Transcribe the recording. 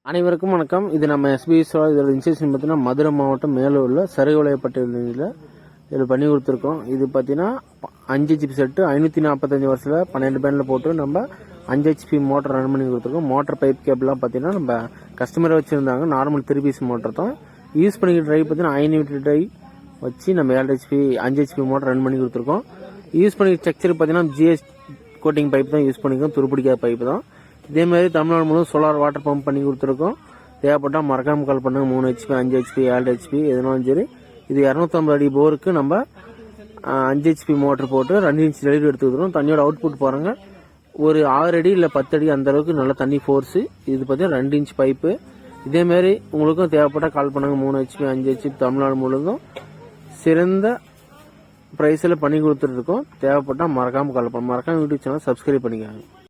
அனைவருக்கும் வணக்கம். இது நம்ம எஸ்பி இதோட இன்ஸ்டியூஷன் பார்த்தீங்கன்னா மதுரை மாவட்டம் மேலூரில் சருகுலைப்பட்டியில் இதில் பண்ணி கொடுத்துருக்கோம். இது பார்த்தீங்கன்னா 5 ஹெச்பி செட்டு 545 வருஷத்தில் 12 பேனில் போட்டு நம்ம 5 ஹெச்பி மோட்டர் ரன் பண்ணி கொடுத்துருக்கோம். மோட்டர் பைப் கேபிள்லாம் பார்த்தீங்கன்னா நம்ம கஸ்டமரை வச்சுருந்தாங்க. நார்மல் 3 பீஸ் மோட்டர் தான் யூஸ் பண்ணிக்கிற ட்ரைவ் பார்த்தீங்கன்னா 5 ட்ரைவ் வச்சு நம்ம 7 ஹெச்பி 5 ஹெச்பி மோட்டர் ரன் பண்ணி கொடுத்துருக்கோம். யூஸ் பண்ணி ஸ்ட்ரக்சர் பார்த்தீங்கன்னா ஜிஎஸ் கோட்டிங் பைப் தான் யூஸ் பண்ணிக்கோம், துருப்பிடிக்காத பைப் தான். இதே மாதிரி தமிழ்நாடு முழுவதும் சோலார் வாட்டர் பம்ப் பண்ணி கொடுத்துருக்கோம். தேவைப்பட்டால் மறக்காம கால் பண்ணுங்க. 3 ஹெச்பி 5 ஹெச்பி 7 ஹெச்பி எதுனாலும் சரி. இது 250 அடி போருக்கு நம்ம 5 ஹெச்பி மோட்டர் போட்டு 2 இன்ச் டெலிவரி எடுத்து கொடுத்துருவோம். தண்ணியோட அவுட்புட் பாருங்க, ஒரு 6 அடி இல்லை 10 அடி அந்த அளவுக்கு நல்ல தண்ணி ஃபோர்ஸு. இது பார்த்தீங்கன்னா 2 இன்ச் பைப்பு. இதேமாரி உங்களுக்கும் தேவைப்பட்டால் கால் பண்ணுங்க. 3 ஹெச்பி 5 ஹெச்பி தமிழ்நாடு முழுவதும் சிறந்த ப்ரைஸில் பண்ணி கொடுத்துட்ருக்கோம். தேவைப்பட்டால் மறக்காமல் கால் பண்ணுங்க. மறக்காம யூடியூப் சேனல் சப்ஸ்கிரைப் பண்ணிக்காங்க.